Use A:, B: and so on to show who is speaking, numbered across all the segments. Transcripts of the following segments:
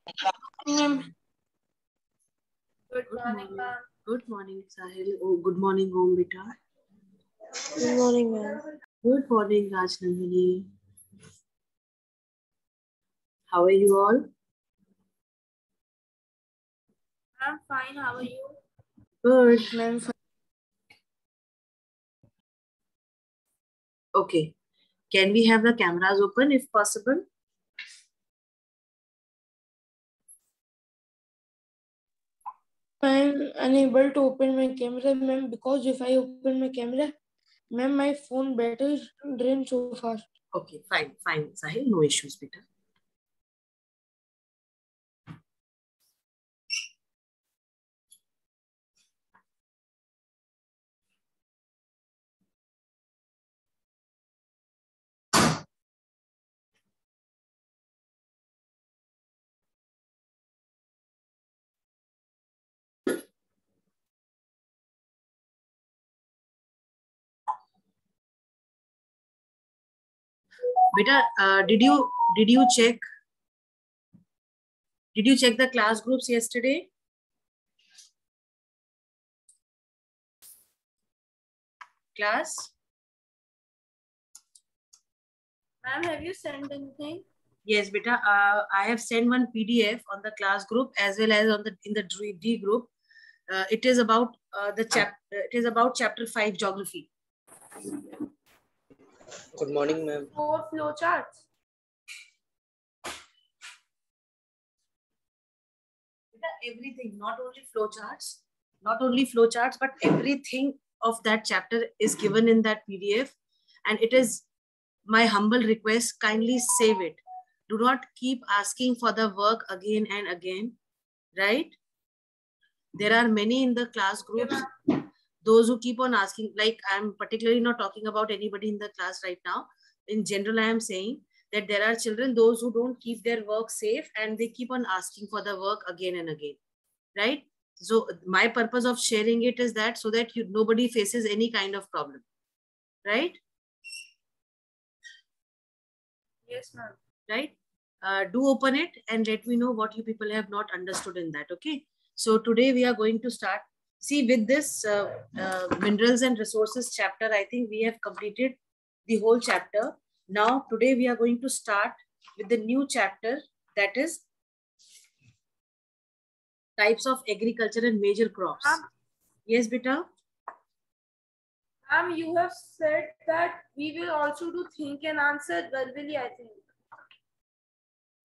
A: Ma'am.
B: Good morning, ma'am.
C: Good morning, Sahil. Oh, good morning, home beta.
A: Good morning, ma'am.
C: Good morning, Rajnandini. How are you all?
B: I'm fine. How are you?
C: Good.
A: Ma'am.
C: Okay. Can we have the cameras open if possible?
A: I'm unable to open my camera, ma'am, because if I open my camera, ma'am, my phone battery drains so fast.
C: Okay, fine, fine, Sahil. No issues, beta. Beta, did you check? Did you check the class groups yesterday? Class?
B: Ma'am, have you sent anything?
C: Yes, beta. I have sent one PDF on the class group as well as on the in the D group. It is about It is about chapter 5 geography.
D: Good morning, ma'am.
B: 4 flowcharts.
C: Everything, not only flowcharts, but everything of that chapter is given in that PDF, and it is my humble request, kindly save it. Do not keep asking for the work again and again, right? There are many in the class groups, those who keep on asking, like I'm particularly not talking about anybody in the class right now. In general, I am saying that there are children, those who don't keep their work safe and they keep on asking for the work again and again, right? So my purpose of sharing it is that so that nobody faces any kind of problem, right?
B: Yes, ma'am.
C: Right? Do open it and let me know what you people have not understood in that. Okay. So today we are going to start. See, with this minerals and resources chapter, I think we have completed the whole chapter. Now, today we are going to start with the new chapter, that is types of agriculture and major crops. Yes, beta?
B: You have said that we will also do think and answer verbally, I think.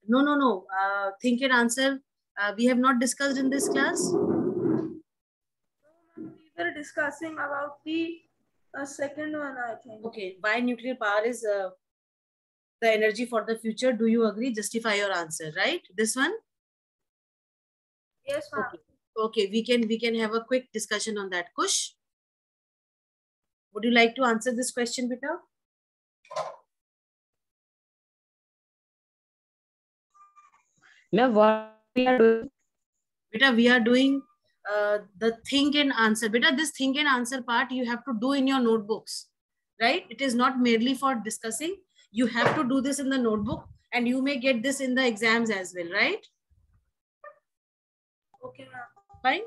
C: No. Think and answer. We have not discussed in this class.
B: We were discussing about the second one, I think.
C: Okay. Why nuclear power is the energy for the future? Do you agree? Justify your answer, right? This one?
B: Yes, ma'am.
C: Okay. We can have a quick discussion on that. Kush, would you like to answer this question, beta?
D: Ma'am, what we are doing?
C: Beta, we are doing the think and answer. Beta, this think and answer part you have to do in your notebooks, right? It is not merely for discussing. You have to do this in the notebook, and you may get this in the exams as well, right?
B: Okay, ma'am.
C: Fine.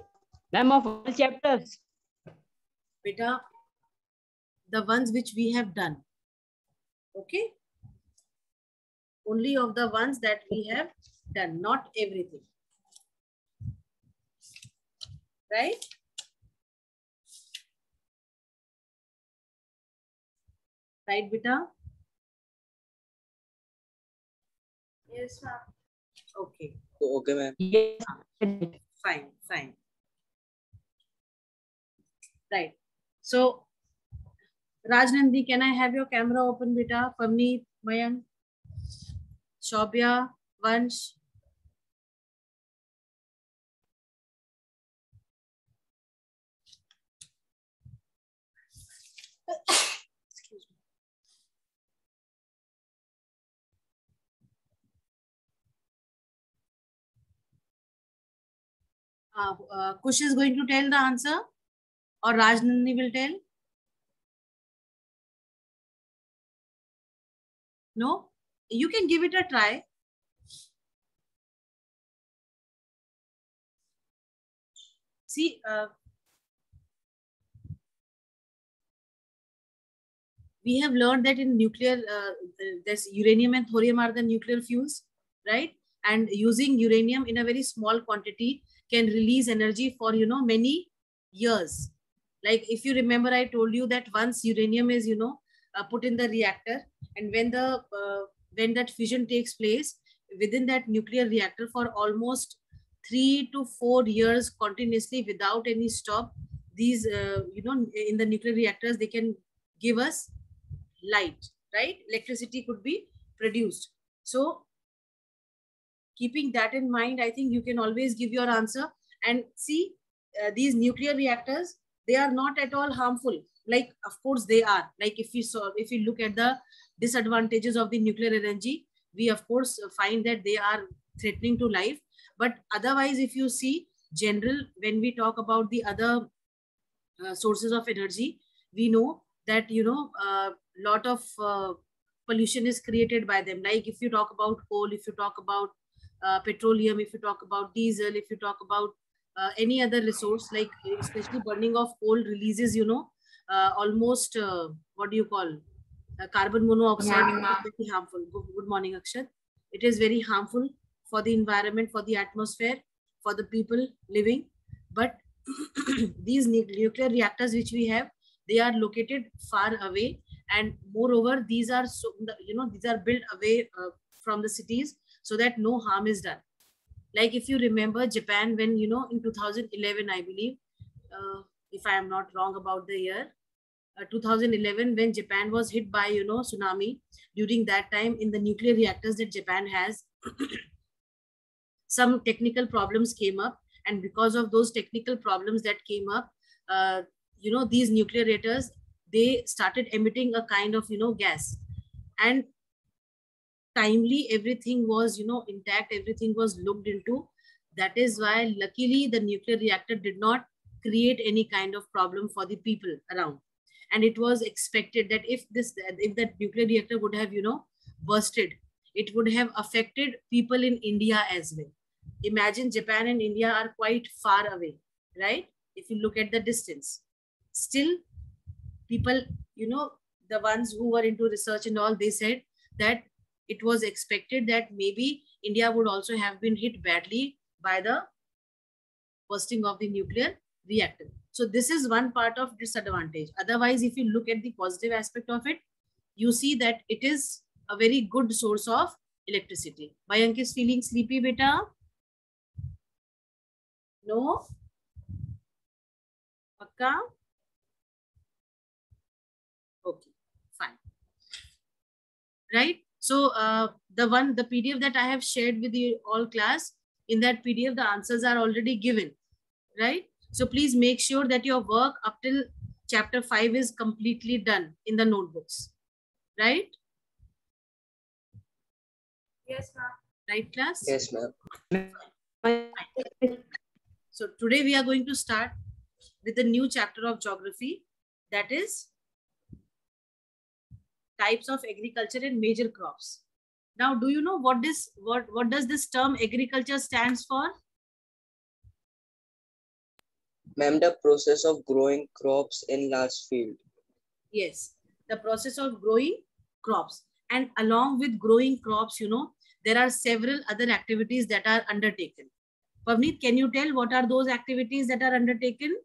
D: Ma'am, of all chapters.
C: Beta, the ones which we have done. Okay. Only of the ones that we have done, not everything. Right? Right, beta?
B: Yes, ma'am.
C: Okay.
D: Okay, ma'am. Yes.
C: Fine. Right. So, Rajnandi, can I have your camera open, beta? Pavneet, Mayank, Shobya, Vansh. Excuse me. Kush is going to tell the answer, or Rajnandi will tell? No? You can give it a try. See, we have learned that in nuclear, there's uranium and thorium are the nuclear fuels, right? And using uranium in a very small quantity can release energy for, you know, many years. Like if you remember, I told you that once uranium is, you know, put in the reactor, and when that fission takes place within that nuclear reactor for almost 3 to 4 years continuously without any stop, these, you know, in the nuclear reactors, they can give us light, right? Electricity could be produced. So keeping that in mind, I think you can always give your answer. And see, these nuclear reactors, they are not at all harmful. Like, of course they are. Like if you look at the disadvantages of the nuclear energy, we of course find that they are threatening to life. But otherwise, if you see general, when we talk about the other sources of energy, we know that, you know, lot of pollution is created by them. Like if you talk about coal, if you talk about petroleum, if you talk about diesel, if you talk about any other resource, like especially burning of coal releases, you know, almost what do you call, carbon monoxide. Very harmful. Good morning, Akshat. It is very harmful for the environment, for the atmosphere, for the people living. But these nuclear reactors which we have, they are located far away, and moreover these are, so you know, these are built away from the cities, so that no harm is done. Like if you remember Japan, when, you know, in 2011, I believe, if I am not wrong about the year, 2011, when Japan was hit by, you know, tsunami, during that time in the nuclear reactors that Japan has, some technical problems came up, and because of those technical problems that came up, you know, these nuclear reactors, they started emitting a kind of, you know, gas, and timely everything was, you know, intact, everything was looked into. That is why luckily the nuclear reactor did not create any kind of problem for the people around. And it was expected that if that nuclear reactor would have, you know, bursted, it would have affected people in India as well. Imagine Japan and India are quite far away, right? If you look at the distance, still people, you know, the ones who were into research and all, they said that it was expected that maybe India would also have been hit badly by the bursting of the nuclear reactor. So this is one part of disadvantage. Otherwise, if you look at the positive aspect of it, you see that it is a very good source of electricity. Mayank is feeling sleepy, beta? No? Akka? Okay, fine. Right? So the PDF that I have shared with you all class, in that PDF, the answers are already given, right? So please make sure that your work up till chapter 5 is completely done in the notebooks, right?
B: Yes, ma'am.
C: Right, class?
E: Yes, ma'am.
C: So today we are going to start with a new chapter of geography, that is types of agriculture and major crops. Now, do you know what does this term agriculture stands for?
E: Ma'am, the process of growing crops in large field.
C: Yes, the process of growing crops. And along with growing crops, you know, there are several other activities that are undertaken. Pavneet, can you tell what are those activities that are undertaken?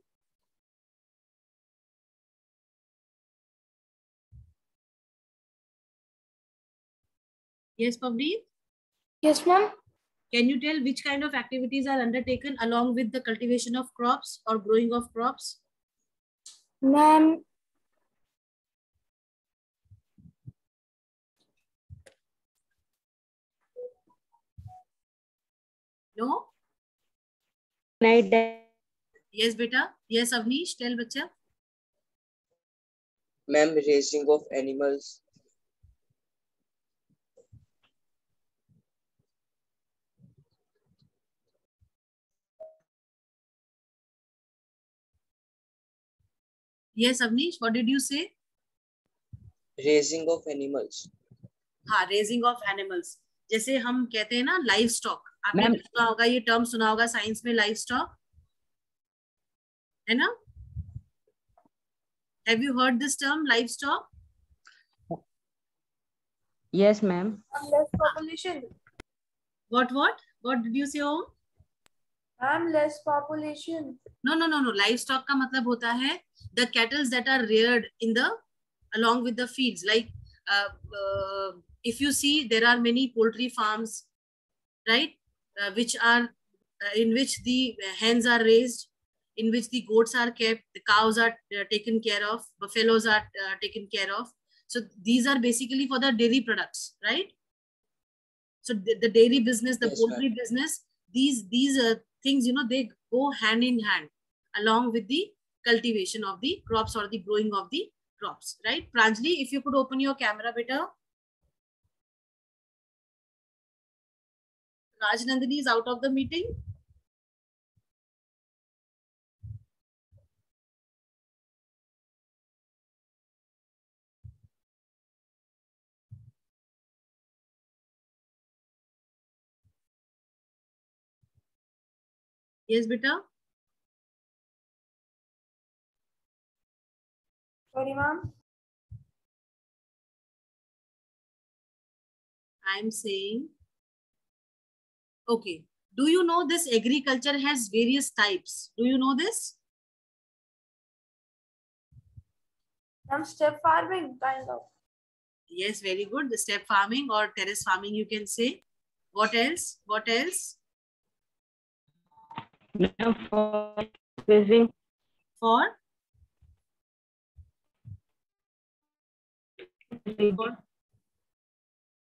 C: Yes, Pavneet?
A: Yes, ma'am.
C: Can you tell which kind of activities are undertaken along with the cultivation of crops or growing of crops?
A: Ma'am,
C: No?
D: Night that
C: Yes, beta. Yes, Avnish, tell bacha.
E: Ma'am, raising of animals.
C: Yes, Avnish, what did you say?
E: Raising of animals.
C: हाँ, raising of animals. जैसे हम कहते हैं ना live stock, आपने सुना होगा, ये टर्म सुना होगा साइंस में, लाइव स्टॉक. है ना? Have you heard this term, livestock?
D: Yes, ma'am.
B: Less population.
C: What did you say? Om?
B: Less population.
C: No. Livestock का मतलब होता है the cattle that are reared in the along with the fields. Like if you see, there are many poultry farms, right? Which are in which the hens are raised, in which the goats are kept, the cows are taken care of, buffaloes are taken care of. So these are basically for the dairy products, right? So the dairy business, the
E: Yes,
C: poultry business, these things, you know, they go hand in hand along with the cultivation of the crops or the growing of the crops, right? Pranjali, if you could open your camera, beta. Rajnandini is out of the meeting. Yes, beta.
B: Sorry, ma'am.
C: I'm saying, okay. Do you know this agriculture has various types? Do you know this?
B: Ma'am, step farming, kind of.
C: Yes, very good. The step farming or terrace farming, you can say. What else? What else?
D: Ma'am, for spacing.
C: For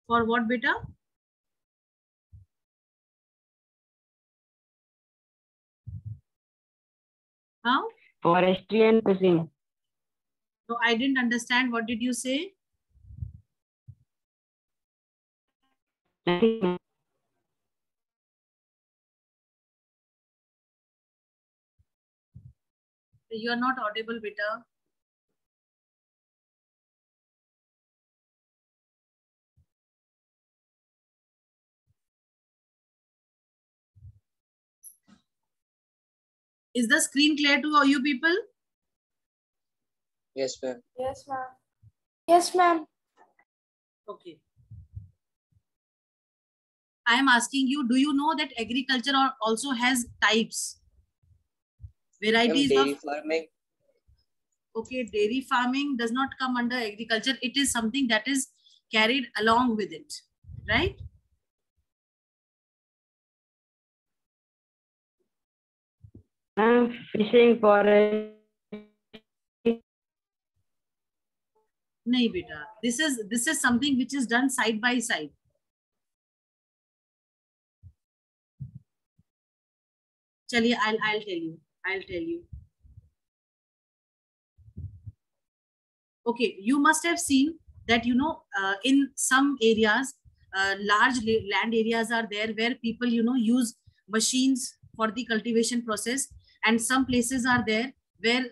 C: what, beta? How?
D: Forestry and fishing.
C: No, I didn't understand. What did you say?
D: Nothing, ma'am.
C: You are not audible, beta. Is the screen clear to all you people?
E: Yes, ma'am.
B: Yes, ma'am.
A: Yes, ma'am.
C: Okay. I am asking you, do you know that agriculture also has types?
E: Ma'am,
C: Varieties of...
E: dairy farming.
C: Okay, dairy farming does not come under agriculture. It is something that is carried along with it, right?
D: Ma'am, fishing, forest.
C: Nahi, beta. This is something which is done side by side. Chaliye, I'll tell you. I'll tell you. Okay, you must have seen that, you know, in some areas, large land areas are there where people, you know, use machines for the cultivation process, and some places are there where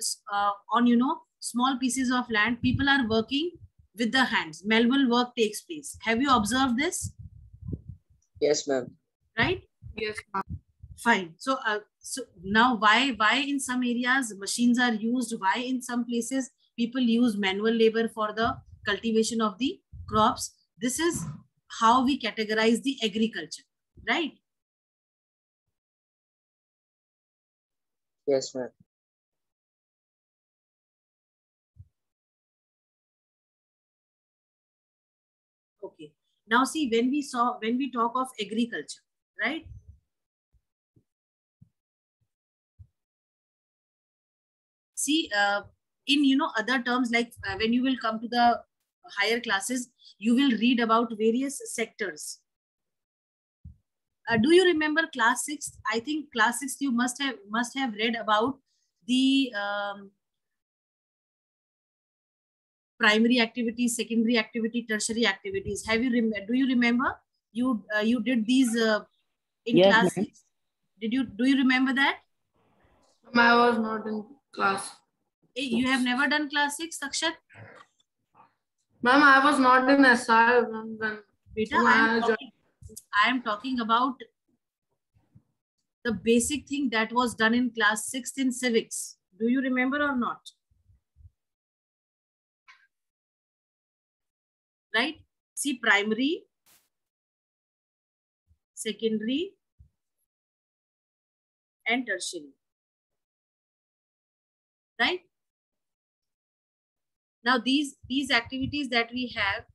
C: on, you know, small pieces of land, people are working with the hands. Manual work takes place. Have you observed this?
E: Yes, ma'am.
C: Right?
B: Yes, ma'am.
C: Fine. So now why in some areas machines are used? Why in some places people use manual labor for the cultivation of the crops? This is how we categorize the agriculture, right?
E: Yes, ma'am.
C: Okay. Now see, when we talk of agriculture, right? See, in, you know, other terms, like when you will come to the higher classes, you will read about various sectors. Do you remember class 6? I think class 6 you must have read about the primary activities, secondary activity, tertiary activities. Have you do you remember? You did these in
D: Yes,
C: class
D: ma'am.
C: 6. Do you remember that?
B: I was not in class.
C: Hey, you have never done class 6, Akshat?
B: Ma'am, I was not in SI when.
C: Beta,
B: So
C: I am talking about the basic thing that was done in class 6 in civics. Do you remember or not? Right? See, primary, secondary, and tertiary. Right? Now these activities that we have,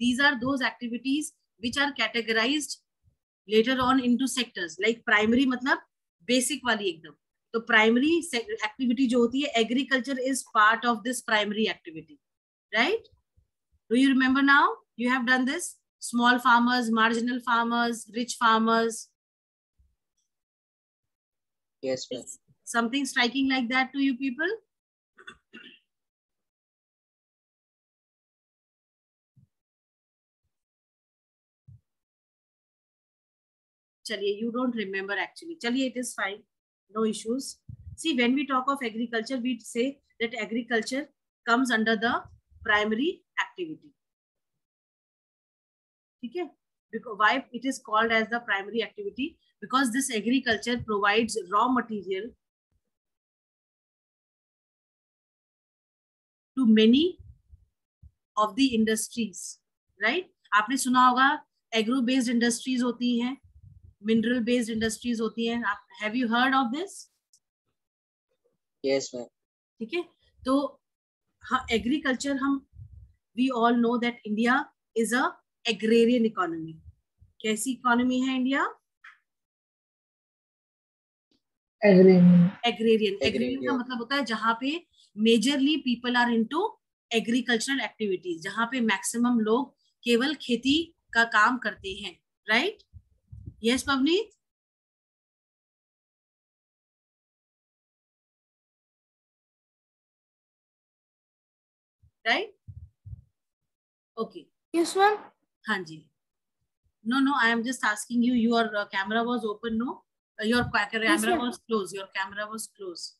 C: these are those activities which are categorized later on into sectors. Like primary मतलब basic वाली एकदम. तो primary activity जो होती है, agriculture is part of this primary activity, right? Do you remember now? You have done this. Small farmers, marginal farmers, rich farmers.
E: Yes, ma'am.
C: Something striking like that to you people? Chaliye, you don't remember actually. Chaliye, it is fine. No issues. See, when we talk of agriculture, we say that agriculture comes under the primary activity. Okay? Because why it is called as the primary activity? Because this agriculture provides raw material to many of the industries, right? आपने सुना होगा agro based industries होती हैं, mineral based industries होती हैं. Have you heard of this?
E: Yes, ma'am.
C: ठीक है. तो हाँ, एग्रीकल्चर हम we all know that India is a agrarian economy. कैसी इकोनॉमी है इंडिया? एग्रेरियन. एग्रेरियन का मतलब होता है जहां पे majorly people are into agricultural activities, जहां पे मैक्सिमम लोग केवल खेती का काम करते हैं. Right? Yes Pavneet? Right? Okay.
A: Yes, ma'am.
C: हाँ जी. No, I am just asking you. Your camera was open, no? Your camera was closed. Your camera was closed.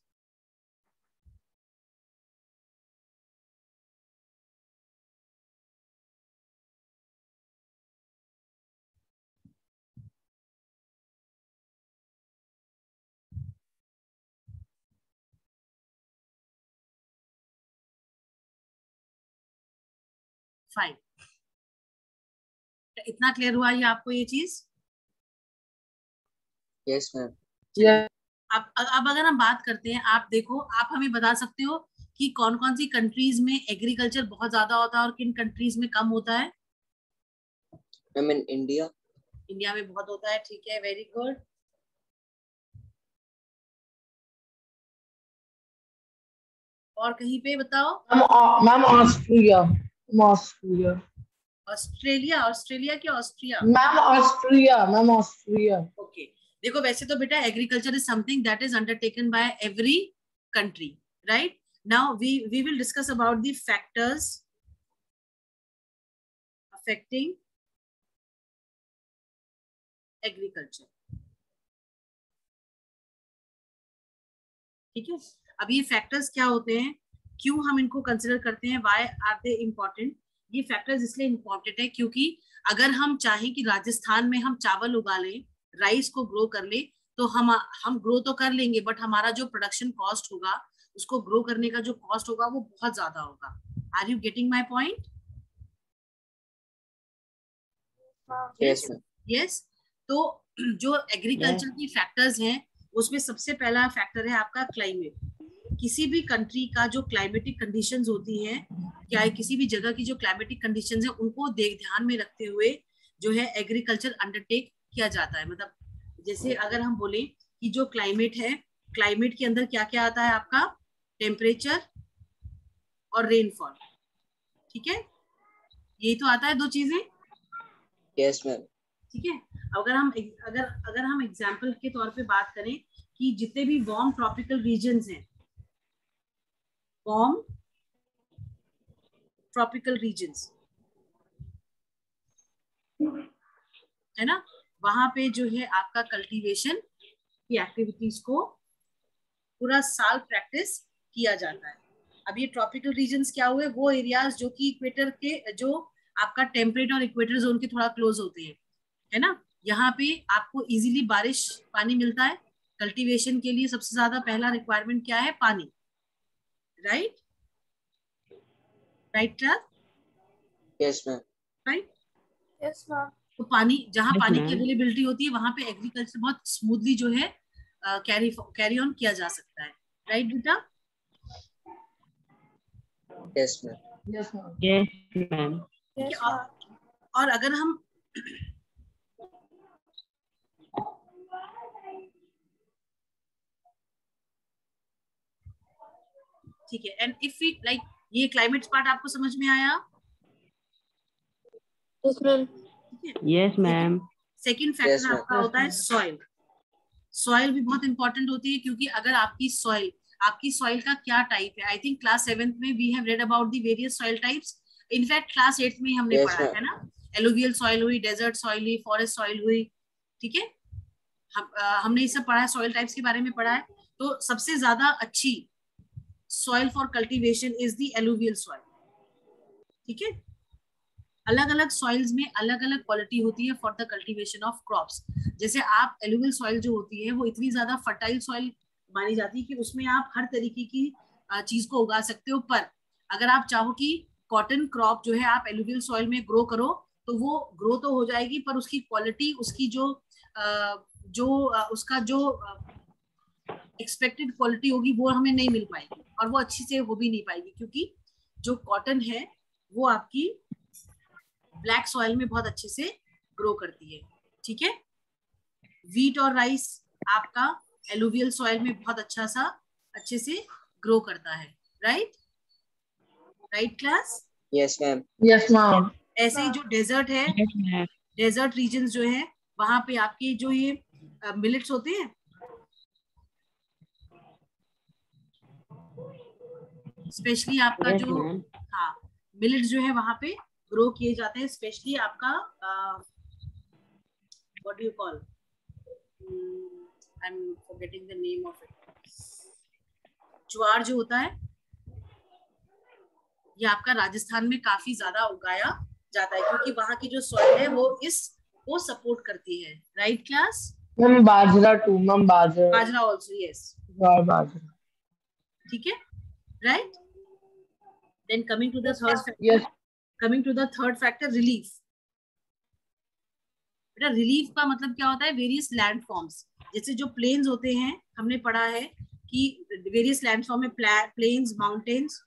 C: Fine. इतना क्लियर हुआ ये आपको ये चीज?
E: Yes, ma'am.
C: अब अगर हम बात करते हैं, आप देखो, आप हमें बता सकते हो कि कौन कौन सी कंट्रीज में एग्रीकल्चर बहुत ज्यादा होता है और किन कंट्रीज में कम होता है?
E: Ma'am, in India.
C: इंडिया में बहुत होता है. ठीक है, वेरी गुड. और कहीं पे बताओ.
F: Ma'am Austria. Austria.
C: Australia. Australia क्या Austria?
F: Ma'am Austria. Ma'am Austria.
C: Okay. देखो, वैसे तो बेटा agriculture is something that is undertaken by every country, right? Now we will discuss about the factors affecting agriculture. ठीक है. अब ये फैक्टर्स क्या होते हैं, क्यों हम इनको कंसिडर करते हैं, व्हाई आर दे इम्पोर्टेंट? ये फैक्टर्स इसलिए इम्पोर्टेंट है क्योंकि अगर हम चाहें कि राजस्थान में हम चावल उगा लें, राइस को ग्रो कर ले, तो हम ग्रो तो कर लेंगे, बट हमारा जो प्रोडक्शन कॉस्ट होगा, उसको ग्रो करने का जो कॉस्ट होगा वो बहुत ज्यादा होगा. Are you getting my point?
E: Yes, ma'am.
C: Yes. तो जो एग्रीकल्चर की फैक्टर्स हैं, उसमें सबसे पहला फैक्टर है आपका क्लाइमेट. किसी भी कंट्री का जो क्लाइमेटिक कंडीशंस होती हैं, क्या किसी भी जगह की जो क्लाइमेटिक कंडीशंस है, उनको ध्यान में रखते हुए जो है एग्रीकल्चर अंडरटेक किया जाता है. मतलब जैसे अगर हम बोले कि जो क्लाइमेट है, क्लाइमेट के अंदर क्या क्या आता है आपका? टेम्परेचर और रेनफॉल. ठीक है, यही तो आता है, दो चीजें.
E: Yes, ma'am.
C: ठीक है. अगर हम एग्जाम्पल के तौर पे बात करें कि जितने भी वार्म ट्रॉपिकल रीजन्स हैं, वार्म ट्रॉपिकल रीजन्स है ना, वहां पे जो है आपका कल्टीवेशन की एक्टिविटीज को पूरा साल प्रैक्टिस किया जाता है. अब ये ट्रॉपिकल रीजन्स क्या हुए? वो एरियाज जो कि इक्वेटर के, जो आपका टेम्परेट और इक्वेटर जोन के थोड़ा क्लोज होते हैं, है ना. यहाँ पे आपको इजीली बारिश पानी मिलता है, कल्टीवेशन के लिए सबसे ज्यादा पहला रिक्वायरमेंट क्या है? पानी, right? Right class?
E: Yes, ma'am.
C: Right?
B: Yes, ma'am.
C: तो पानी, जहाँ
D: Yes,
C: पानी की
D: ma'am.
C: अवेलेबिलिटी होती है वहां पे एग्रीकल्चर बहुत स्मूथली जो है कैरी ऑन किया जा सकता है, राइट बेटा?
E: Yes, ma'am.
F: Yes, ma'am.
D: Yes, ma'am.
B: Yes, ma'am.
C: और अगर हम ठीक है, एंड इफ वी लाइक, ये क्लाइमेट पार्ट आपको समझ में आया?
A: Yes, ma'am.
D: Yes, ma'am.
C: Second
E: Yes,
C: factor
E: ma'am.
C: आपका होता है सॉइल। सॉइल भी बहुत इंपॉर्टेंट होती है, क्योंकि अगर आपकी सॉइल का क्या टाइप है, आई थिंक क्लास 7th में we have read about the various soil types. In fact class 8th में ही हमने
E: Yes,
C: पढ़ा
E: ma'am.
C: है ना, एलुवियल सॉइल हुई, डेजर्ट सॉइल हुई, फॉरेस्ट सॉइल हुई, ठीक है? हमने ये सब पढ़ा है, सॉइल टाइप्स के बारे में पढ़ा है। तो सबसे ज्यादा अच्छी soil for cultivation is the alluvial soil, ठीक है? अलग अलग सॉइल्स में अलग अलग क्वालिटी होती है for the cultivation of crops. जैसे आप एलुवियल सॉइल जो होती है वो इतनी ज्यादा फर्टाइल सॉइल मानी जाती है कि उसमें आप हर तरीके की चीज को उगा सकते हो। पर अगर आप चाहो कि कॉटन क्रॉप जो है आप एलुवियल सॉइल में ग्रो करो, तो वो ग्रो तो हो जाएगी, पर उसकी क्वालिटी, उसकी उसका जो एक्सपेक्टेड क्वालिटी होगी वो हमें नहीं मिल पाएगी, और वो अच्छी से हो भी नहीं पाएगी, क्योंकि जो कॉटन है वो आपकी ब्लैक सॉइल में बहुत अच्छे से ग्रो करती है, ठीक है? वीट और राइस आपका एलुवियल सॉइल में बहुत अच्छे से ग्रो करता है, right? Right class?
E: Yes, ma'am.
F: Yes, ma'am.
C: ऐसे ही जो डेजर्ट है,
D: Yes, ma'am.
C: डेजर्ट रीजन जो है वहां पे आपके जो ये मिलेट्स होते हैं, स्पेशली आपका
D: Yes,
C: जो
D: ma'am.
C: हाँ मिलेट्स जो है वहां पे ग्रो किए जाते हैं, स्पेशली आपका what do you call, I am forgetting the name of it, jowar जो होता है, ये आपका राजस्थान में काफी ज्यादा उगाया जाता है, क्योंकि वहां की जो सॉइल है वो सपोर्ट करती है, right class?
F: Ma'am, bajra too. Ma'am, bajra.
C: Bajra also, yes,
F: Bajra.
C: ठीक है, right? Then coming to the third factor,
F: Yes.
C: Coming to the third factor, relief. बेटा रिलीफ का मतलब क्या होता है? वेरियस लैंडफॉर्म्स, जैसे जो प्लेन्स होते हैं, हमने पढ़ा है कि वेरियस लैंडफॉर्म में प्लेन्स, माउंटेन्स,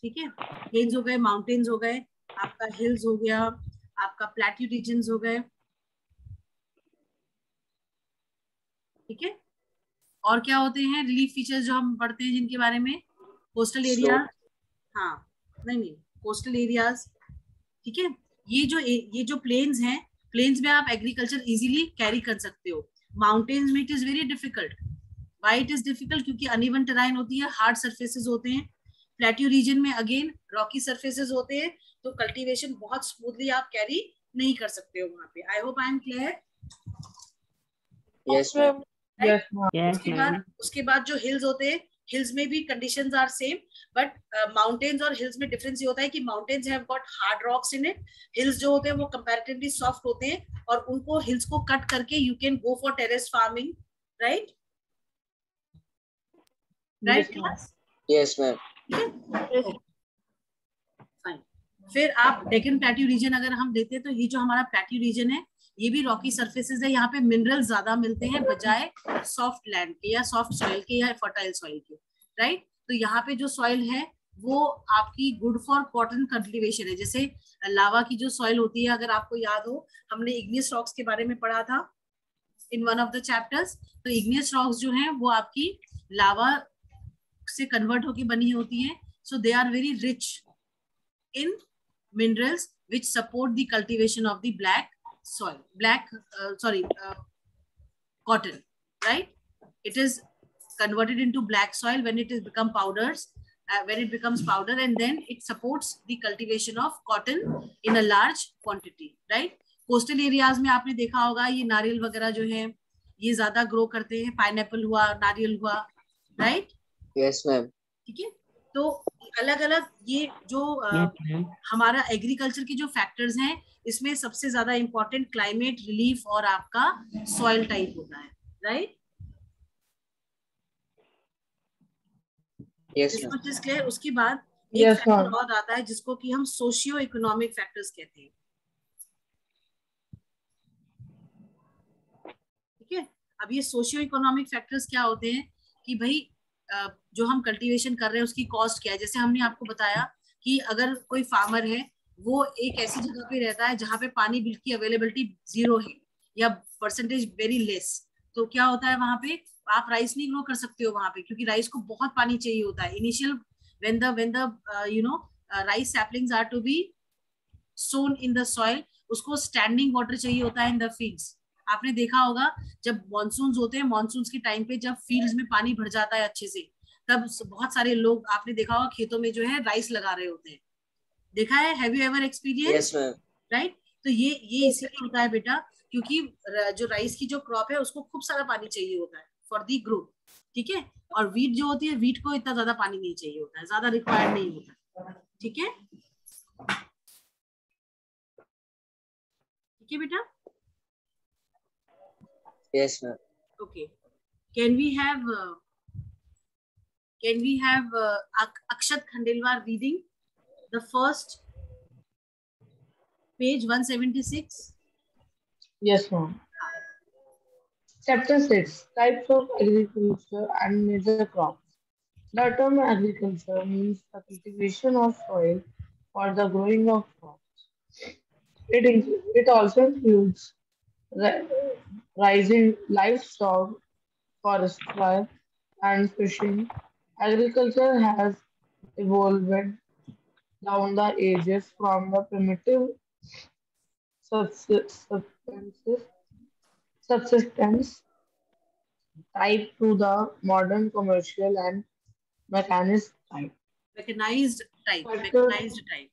C: ठीक है? प्लेन्स हो गए, माउंटेन्स हो गए, आपका हिल्स हो गया, आपका प्लेट्यू रीजन्स हो गए, ठीक है? और क्या होते हैं रिलीफ फीचर्स जो हम पढ़ते हैं जिनके बारे में? कोस्टल एरिया, हाँ नहीं कोस्टल एरियाज, ठीक है? ये जो प्लेन्स हैं, प्लेन्स में आप एग्रीकल्चर इजीली कैरी कर सकते हो। माउंटेन्स में it is very difficult. Why it is difficult? क्योंकि अनइवन टेराइन होती है, हार्ड सरफेसेस होते हैं। प्लेट्यू रीजन में अगेन रॉकी सरफेसेस होते हैं, तो कल्टीवेशन बहुत स्मूथली आप कैरी नहीं कर सकते हो वहां पे। I hope I am clear.
E: Yes, ma'am.
F: Yes, ma'am.
D: Yes, ma'am.
C: उसके बाद जो हिल्स होते हैं, हिल्स में भी conditions are same, but mountains और हिल्स में डिफरेंस ये होता है कि mountains have got hard rocks in it, hills जो होते हैं वो कंपैरेटिवली सॉफ्ट होते हैं, और उनको हिल्स को कट करके you can go for terrace farming, right? Right class?
E: Yes, ma'am.
C: Fine. फिर आप डेक्कन प्लेट्यू रीजन अगर हम लेते हैं, तो ये जो हमारा प्लेट्यू रीजन है, ये भी रॉकी सरफेसेस है, यहाँ पे मिनरल ज्यादा मिलते हैं बजाय सॉफ्ट लैंड के या सॉफ्ट सॉइल के या फर्टाइल सॉइल के, राइट? तो यहाँ पे जो सॉइल है वो आपकी गुड फॉर कॉटन कल्टीवेशन है। जैसे लावा की जो सॉइल होती है, अगर आपको याद हो, हमने इग्नियस रॉक्स के बारे में पढ़ा था in one of the chapters. तो इग्नियस रॉक्स जो है वो आपकी लावा से कन्वर्ट होके बनी होती है, so they are very rich in minerals which support the cultivation of the cotton, right? It is converted into black soil when it is become powders, when it becomes powder, and then it supports the cultivation of cotton in a large quantity, right? Coastal areas में आपने देखा होगा ये नारियल वगैरह जो है ये ज्यादा ग्रो करते हैं, पाइनएप्पल हुआ, नारियल हुआ, right?
E: Yes, ma'am.
C: ठीक है? तो अलग अलग ये जो हमारा एग्रीकल्चर के जो फैक्टर्स हैं, इसमें सबसे ज्यादा इंपॉर्टेंट क्लाइमेट, रिलीफ और आपका सॉइल टाइप होता है, right?
E: Yes,
C: this
E: ma'am.
C: Much is clear. उसके बाद एक
F: Yes,
C: फैक्टर
F: ma'am.
C: और आता है जिसको कि हम सोशियो इकोनॉमिक फैक्टर्स कहते हैं, ठीक है? अब ये सोशियो इकोनॉमिक फैक्टर्स क्या होते हैं कि भाई जो हम कल्टीवेशन कर रहे हैं उसकी कॉस्ट क्या है। जैसे हमने आपको बताया कि अगर कोई फार्मर है, वो एक ऐसी जगह पे रहता है जहाँ पे पानी बिल की अवेलेबिलिटी 0 है या परसेंटेज वेरी लेस, तो क्या होता है वहां पे आप राइस नहीं ग्रो कर सकते हो वहां पे, क्योंकि राइस को बहुत पानी चाहिए होता है। Initial when the rice saplings are to be sown in the soil, उसको स्टैंडिंग वाटर चाहिए होता है इन द फील्ड्स। आपने देखा होगा जब मॉनसून होते हैं, मॉनसून के टाइम पे जब फील्ड्स में पानी भर जाता है अच्छे से, तब बहुत सारे लोग आपने देखा होगा खेतों में जो है राइस लगा रहे होते हैं। देखा है? Have you ever experience?
E: Yes, ma'am.
C: Right? तो ये इसीलिए होता है बेटा, क्योंकि जो राइस की जो क्रॉप है उसको खूब सारा पानी चाहिए होता है फॉर दी ग्रोथ, ठीक है? और वीट जो होती है, वीट को इतना ज्यादा पानी नहीं चाहिए होता है, ज्यादा रिक्वायर्ड नहीं होता, ठीक है? ठीक है बेटा?
E: Yes, ma'am.
C: Okay. Can we have Akshat Khandelwal reading the first page 176?
F: Yes, ma'am. Chapter 6, Types of Agriculture and Major Crops. The term agriculture means the cultivation of soil for the growing of crops. It also includes ri- raising livestock, forestry, and fishing. Agriculture has evolved down the ages from the primitive subsistence, subsistence type to the modern commercial and mechanized type.
C: Mechanized type.
F: Factors,
C: Mechanized type.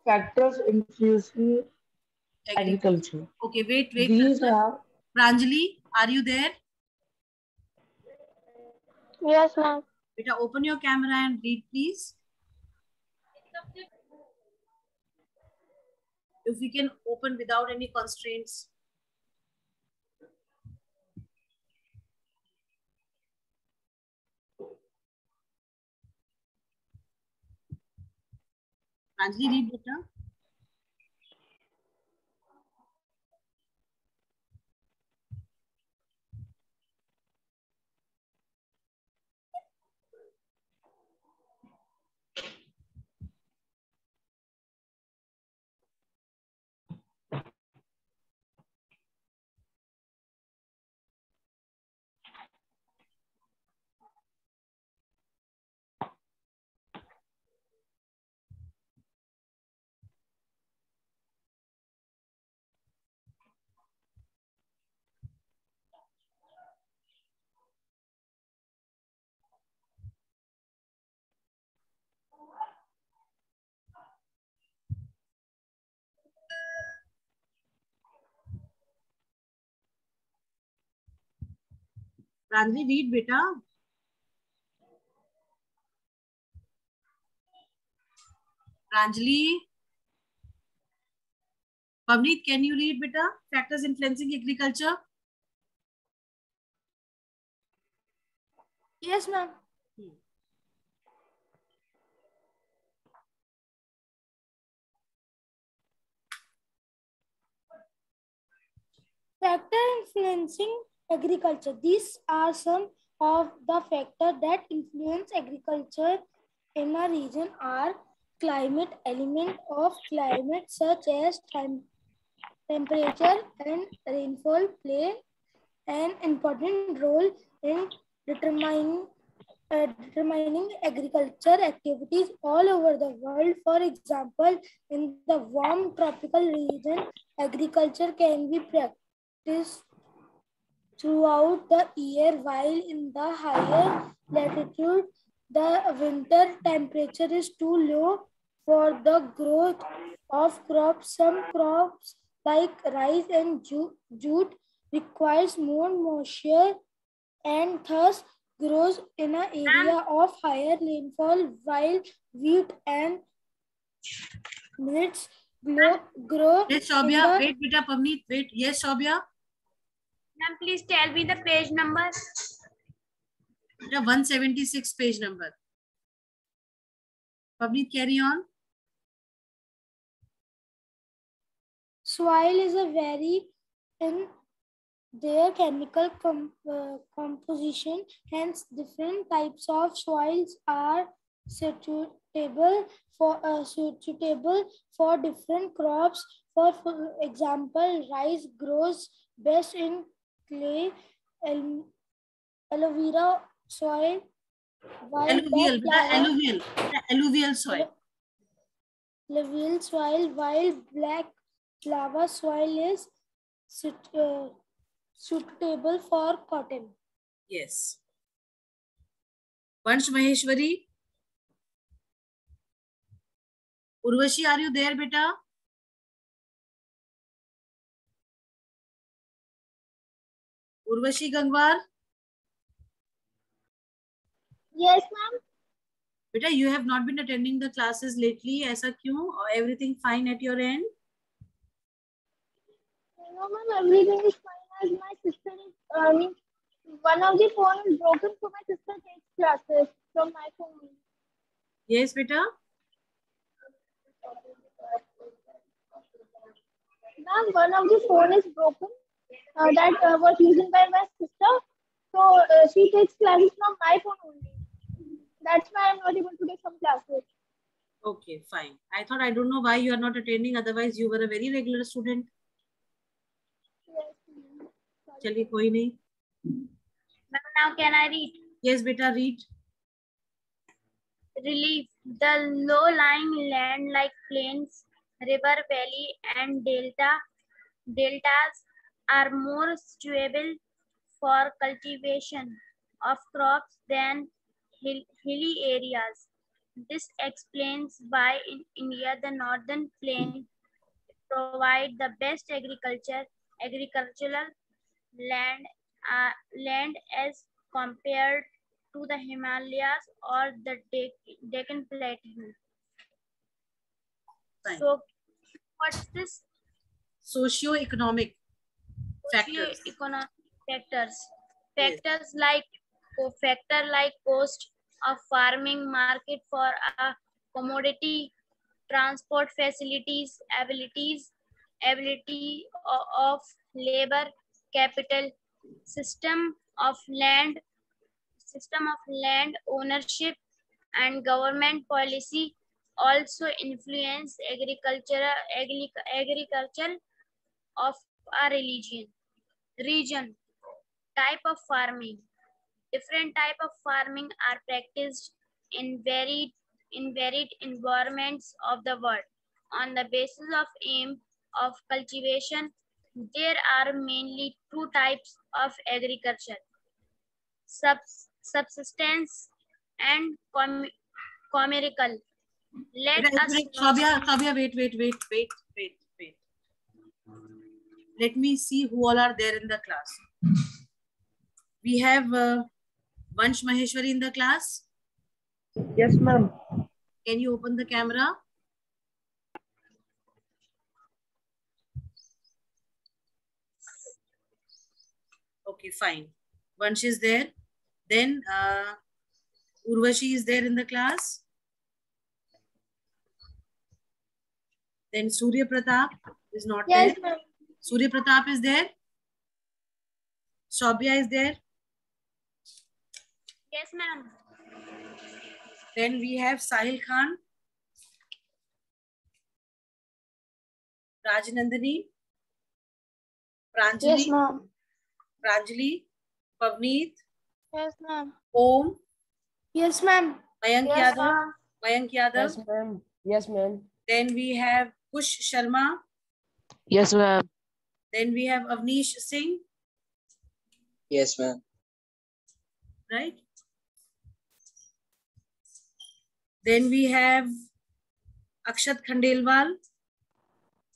F: factors influencing agriculture.
C: Okay, wait.
F: These are
C: Pranjali, are you there?
A: Yes, ma'am.
C: Beta, open your camera and read, please. If we can open without any constraints. Pranjali, read beta. Pranjali, read beta. Pranjali. Pavneet, can you read beta? Factors influencing agriculture.
A: Yes, ma'am. Factor influencing agriculture. These are some of the factors that influence agriculture in a region. Are climate element of climate such as temperature and rainfall play an important role in determining agriculture activities all over the world. For example, in the warm tropical region, agriculture can be practiced throughout the year, while in the higher latitude, the winter temperature is too low for the growth of crops. Some crops like rice and jute requires more moisture and thus grows in an area of higher rainfall, while wheat and millets grow
C: Yes,
A: in
C: Shobhya.
A: the
C: Wait, beta, Pavneet. Wait. Yes, Shobhya.
G: Ma'am, please tell me the page number.
C: Beta, 176 page number. Pavneet, carry on.
A: soil is a vary in their chemical composition. Hence, different types of soils are suitable for different crops. For example, rice grows best in clay, alluvial soil, while
C: Alluvial.
A: black
C: Beta,
A: lava,
C: alluvial. Beta, alluvial soil.
A: alluvial soil, while black lava soil is suitable for cotton.
C: Yes. Vansh Maheshwari. Urvashi, are you there, beta? Urvashi Gangwar.
G: Yes, ma'am.
C: Beta, you have not been attending the classes lately. ऐसा क्यों? Everything fine at your end?
G: No, ma'am, everything is fine as my sister is, one of the phone is broken, so my sister takes classes from my phone.
C: Yes, beta.
G: Ma'am, one of the phone is broken that was used by my sister, so she takes classes from my phone only. That's why I'm not able to take some classes.
C: Okay, fine. I thought, I don't know why you are not attending. Otherwise, you were a very regular student.
G: Yes, ma'am.
C: चलिए कोई नहीं.
G: Ma'am, now can I read?
C: Yes, beta, read.
G: Relief. The low-lying land like plains, river, valley, and deltas are more suitable for cultivation of crops than hilly areas. This explains why in India the northern plains provide the best agricultural land as compared to the Himalayas or the Deccan Plateau.
C: Fine.
G: So, what's this?
C: Socio-economic factors.
G: Socio-economic factors.
C: Yes.
G: Factor like cost of farming, market for a commodity, transport facilities, ability of labor, capital, system of land ownership, and government policy also influence agriculture of a region. Type of farming. Different type of farming are practiced in varied environments of the world. On the basis of aim of cultivation, there are mainly two types of agriculture: subsistence and commercial. Let us know.
C: Shobhya, wait. Let me see who all are there in the class. We have Vansh Maheshwari in the class.
F: Yes, ma'am.
C: Can you open the camera? Okay, fine. Vansh is there. Then Urvashi is there in the class. Then Surya Pratap is not
G: Yes,
C: there.
G: ma'am.
C: Surya Pratap is there. Shobhya is there.
G: Yes, ma'am.
C: Then we have Sahil Khan, Rajnandani, Pranjali,
A: Yes, ma'am.
C: Pranjali, Pavneet,
G: Yes, ma'am.
C: Om,
A: Yes, ma'am.
C: Mayank
G: Yes,
C: Yadav,
G: ma'am.
C: Mayank Yadav.
D: Yes, ma'am. Yes, ma'am.
C: Then we have Kush Sharma.
D: Yes, ma'am.
C: Then we have Avnish Singh,
E: Yes, ma'am.
C: right? Then we have Akshat Khandelwal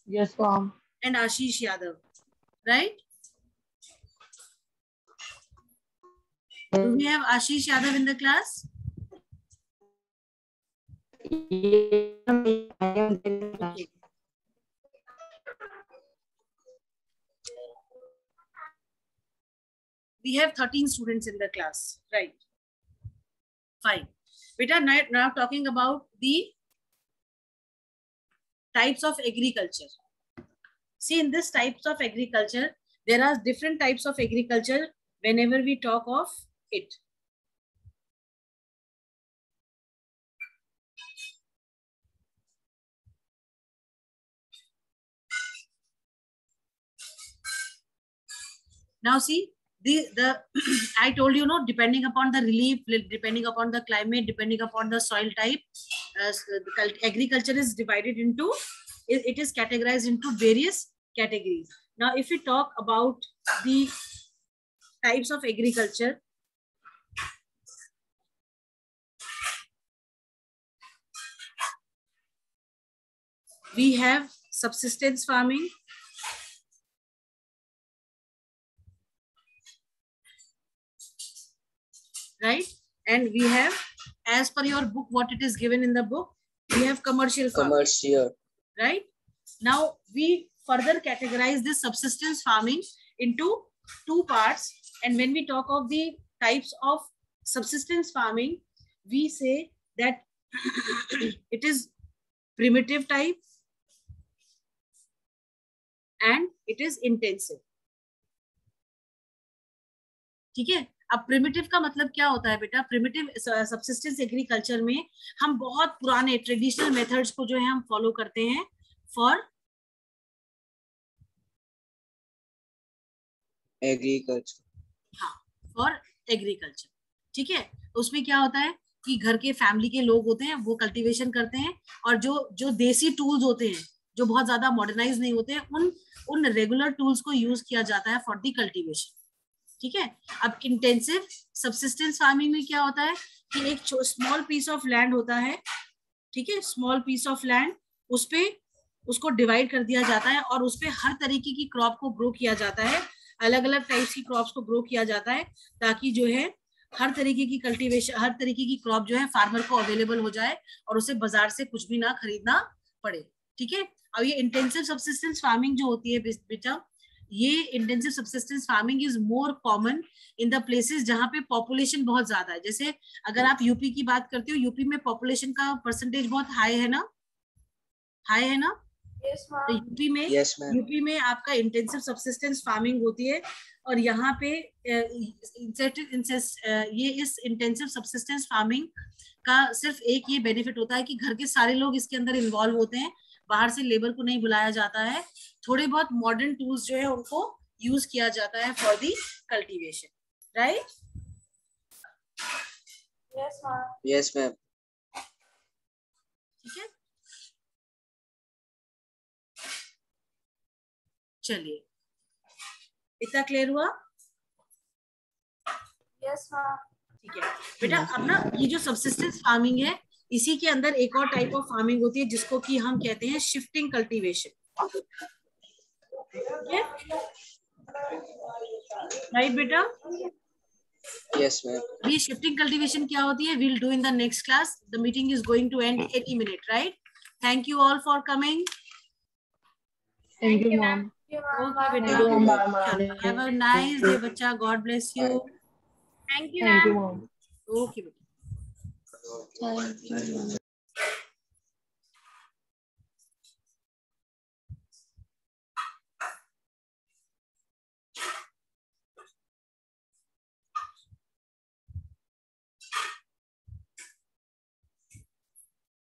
F: Yes, ma'am.
C: and Ashish Yadav, right? Do we have Ashish Yadav in the class? Okay. We have 13 students in the class, right? Fine. Beta, now talking about the types of agriculture. See, in this types of agriculture, there are different types of agriculture whenever we talk of it. Now see, the I told you, no, depending upon the relief, depending upon the climate, depending upon the soil type, agriculture is divided into, it is categorized into various categories. Now, if we talk about the types of agriculture, we have subsistence farming, right? And we have, as per your book, what it is given in the book, we have commercial farming.
E: Commercial.
C: Right? Now, we further categorize this subsistence farming into two parts. And when we talk of the types of subsistence farming, we say that it is primitive type and it is intensive. ठीक है? अब primitive का मतलब क्या होता है बेटा? Primitive subsistence agriculture में हम बहुत पुराने ट्रेडिशनल मेथड्स को जो है हम फॉलो करते हैं फॉर
E: एग्रीकल्चर.
C: हाँ, फॉर एग्रीकल्चर. ठीक है? उसमें क्या होता है कि घर के फैमिली के लोग होते हैं, वो कल्टीवेशन करते हैं, और जो देसी टूल्स होते हैं, जो बहुत ज्यादा मॉडर्नाइज नहीं होते हैं, उन रेगुलर टूल्स को यूज किया जाता है फॉर द कल्टीवेशन. ठीक है? अब इंटेंसिव सब्सिस्टेंस फार्मिंग में क्या होता है कि एक स्मॉल पीस ऑफ लैंड होता है. ठीक है? स्मॉल पीस ऑफ लैंड, उसको डिवाइड कर दिया जाता है और उस पे हर तरीके की क्रॉप को ग्रो किया जाता है. अलग अलग टाइप्स की क्रॉप्स को ग्रो किया जाता है ताकि जो है हर तरीके की कल्टीवेशन, हर तरीके की क्रॉप जो है फार्मर को अवेलेबल हो जाए और उसे बाजार से कुछ भी ना खरीदना पड़े. ठीक है? अब ये इंटेंसिव सब्सिस्टेंस फार्मिंग जो होती है बेटा, ये intensive subsistence farming is more common in the places जहां पे पॉपुलेशन बहुत ज्यादा है. जैसे अगर आप यूपी की बात करते हो, यूपी में पॉपुलेशन का परसेंटेज बहुत हाई है ना? हाई है ना?
B: Yes,
C: तो
B: ma'am.
C: यूपी में आपका इंटेंसिव सब्सिस्टेंस फार्मिंग होती है. और यहाँ पे ये इस इंटेंसिव सब्सिस्टेंस फार्मिंग का सिर्फ एक ये बेनिफिट होता है कि घर के सारे लोग इसके अंदर इन्वॉल्व होते हैं, बाहर से लेबर को नहीं बुलाया जाता है, थोड़े बहुत मॉडर्न टूल्स जो है उनको यूज किया जाता है for the cultivation. Right?
B: Yes, ma'am.
E: Yes, ma'am.
C: ठीक है? चलिए, इतना क्लियर हुआ?
B: Yes, ma'am.
C: ठीक है बेटा. अब ना ये जो सब्सिस्टेंस फार्मिंग है, इसी के अंदर एक और टाइप ऑफ फार्मिंग होती है जिसको कि हम कहते हैं शिफ्टिंग कल्टीवेशन. राइट बेटा?
E: Yes, ma'am.
C: ये शिफ्टिंग कल्टीवेशन क्या होती है? We'll do in the next class. The meeting is going to end any minute, right? Thank you all for coming.
F: Thank you, ma'am.
C: Okay,
F: Thank you,
C: beta.
F: ma'am.
C: Have a nice day, bacha. God bless you.
G: Thank you,
F: Thank
G: ma'am.
F: you, ma'am.
C: Okay, beta.
A: Thank you.